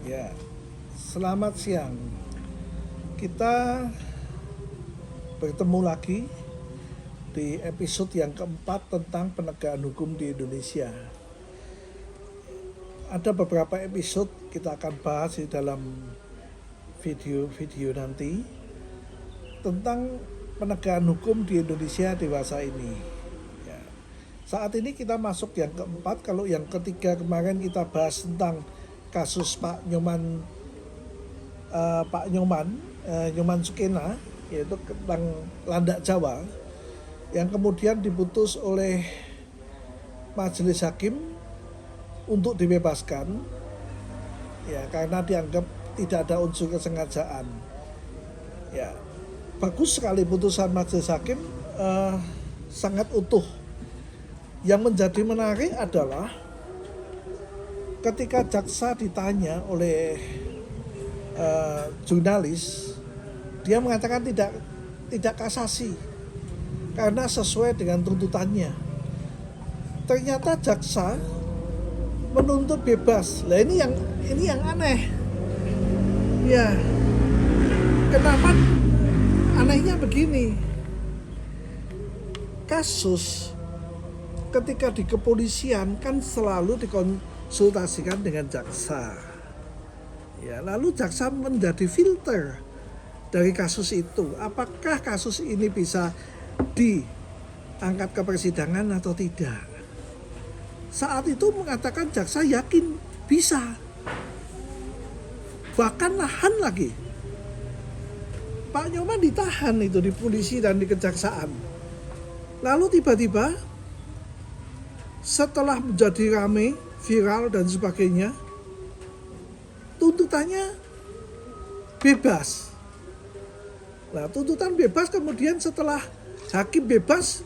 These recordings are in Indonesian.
Ya, selamat siang. Kita bertemu lagi di episode yang keempat tentang penegakan hukum di Indonesia. Ada beberapa episode kita akan bahas di dalam video-video nanti tentang penegakan hukum di Indonesia dewasa ini. Ya. Saat ini kita masuk yang keempat. Kalau yang ketiga kemarin kita bahas tentang kasus Pak Nyoman Sukena, yaitu tentang landak Jawa yang kemudian diputus oleh majelis hakim untuk dibebaskan ya karena dianggap tidak ada unsur kesengajaan. Ya, bagus sekali putusan majelis hakim, sangat utuh. Yang menjadi menarik adalah ketika jaksa ditanya oleh jurnalis, dia mengatakan tidak kasasi karena sesuai dengan tuntutannya. Ternyata jaksa menuntut bebas. Lah ini yang aneh. Ya, kenapa anehnya begini? Kasus ketika di kepolisian kan selalu dikonsultasikan dengan jaksa. Ya, lalu jaksa menjadi filter dari kasus itu. Apakah kasus ini bisa diangkat ke persidangan atau tidak? Saat itu mengatakan jaksa yakin bisa. Bahkan nahan lagi. Pak Nyoman ditahan itu di polisi dan di kejaksaan. Lalu tiba-tiba setelah menjadi rame, viral dan sebagainya, tuntutannya bebas. Nah, tuntutan bebas kemudian setelah hakim bebas,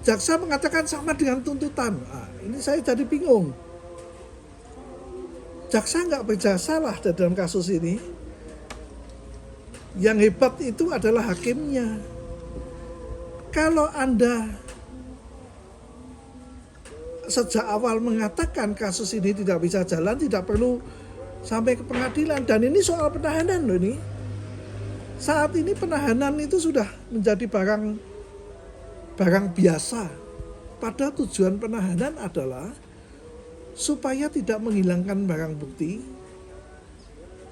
jaksa mengatakan sama dengan tuntutan. Nah, ini saya jadi bingung. Jaksa nggak bersalah dalam kasus ini. Yang hebat itu adalah hakimnya. Kalau Anda sejak awal mengatakan kasus ini tidak bisa jalan, tidak perlu sampai ke pengadilan. Dan ini soal penahanan loh ini. Saat ini penahanan itu sudah menjadi barang biasa. Pada tujuan penahanan adalah supaya tidak menghilangkan barang bukti.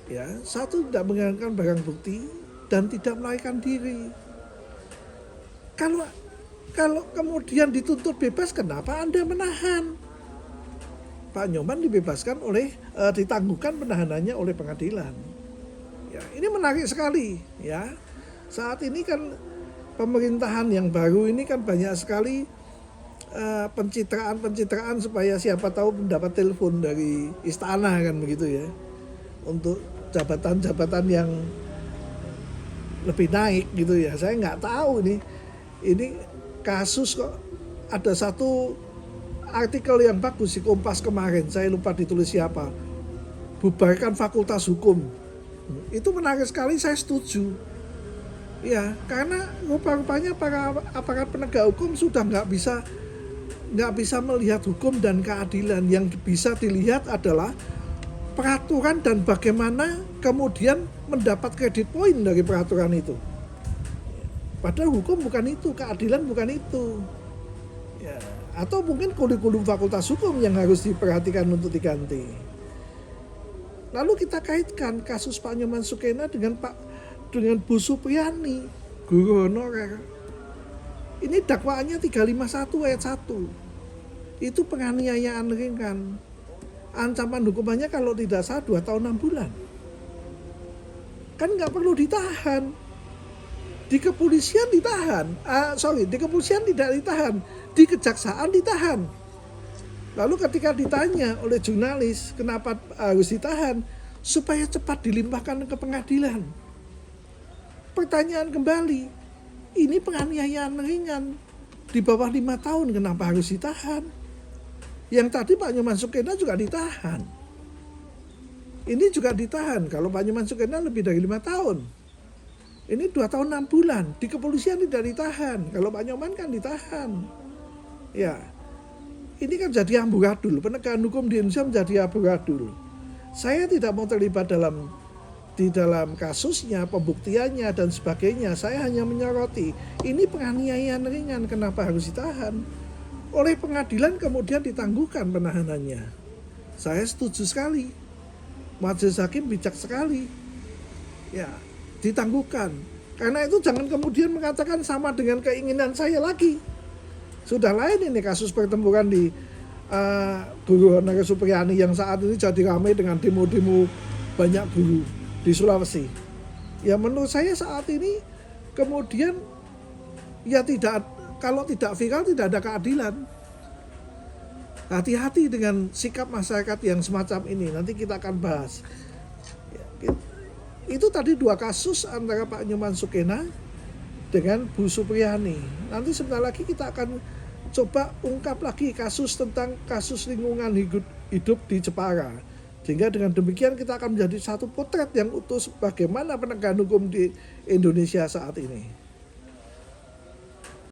Ya, satu, tidak menghilangkan barang bukti dan tidak melarikan diri. Kalau kemudian dituntut bebas, kenapa Anda menahan? Pak Nyoman dibebaskan ditangguhkan penahanannya oleh pengadilan. Ya, ini menarik sekali ya. Saat ini kan pemerintahan yang baru ini kan banyak sekali pencitraan supaya siapa tahu mendapat telepon dari istana kan begitu ya. Untuk jabatan-jabatan yang lebih naik gitu ya. Saya nggak tahu ini kasus kok. Ada satu artikel yang bagus di Kompas kemarin, saya lupa ditulis siapa, bubarkan fakultas hukum. Itu menarik sekali, saya setuju. Ya, karena rupa-rupanya para aparat penegak hukum sudah nggak bisa melihat hukum dan keadilan. Yang bisa dilihat adalah peraturan dan bagaimana kemudian mendapat kredit poin dari peraturan itu. Padahal hukum bukan itu, keadilan bukan itu. Ya, atau mungkin kurikulum fakultas hukum yang harus diperhatikan untuk diganti. Lalu kita kaitkan kasus Pak Nyoman Sukena dengan Bu Supriyani, guru honorer. Ini dakwaannya 351 ayat 1. Itu penganiayaan ringan. Ancaman hukumannya kalau tidak salah 2 tahun 6 bulan. Kan nggak perlu ditahan. Di kepolisian ditahan. Di kepolisian tidak ditahan. Di kejaksaan ditahan. Lalu ketika ditanya oleh jurnalis kenapa harus ditahan, supaya cepat dilimpahkan ke pengadilan. Pertanyaan kembali, ini penganiayaan ringan di bawah 5 tahun, kenapa harus ditahan? Yang tadi Pak Nyoman Sukena juga ditahan. Ini juga ditahan. Kalau Pak Nyoman Sukena lebih dari 5 tahun. Ini 2 tahun 6 bulan. Di kepolisian tidak ditahan. Kalau Pak Nyoman kan ditahan. Ya, ini kan jadi amburadul. Penegakan hukum di Indonesia menjadi amburadul. Saya tidak mau terlibat di dalam kasusnya, pembuktiannya dan sebagainya. Saya hanya menyoroti, ini penganiayaan ringan, kenapa harus ditahan? Oleh pengadilan kemudian ditangguhkan penahanannya. Saya setuju sekali. Majelis hakim bijak sekali. Ya, ditangguhkan. Karena itu jangan kemudian mengatakan sama dengan keinginan saya lagi. Sudah lain ini kasus pertempuran di Guru Honore Supriyani yang saat ini jadi ramai dengan demo-demo banyak guru di Sulawesi. Ya menurut saya saat ini kemudian ya tidak, kalau tidak viral tidak ada keadilan. Hati-hati dengan sikap masyarakat yang semacam ini, nanti kita akan bahas. Ya, itu tadi 2 kasus antara Pak Nyoman Sukena dengan Bu Supriyani. Nanti sebentar lagi kita akan coba ungkap lagi kasus lingkungan hidup di Jepara. Sehingga dengan demikian kita akan menjadi satu potret yang utuh bagaimana penegakan hukum di Indonesia saat ini.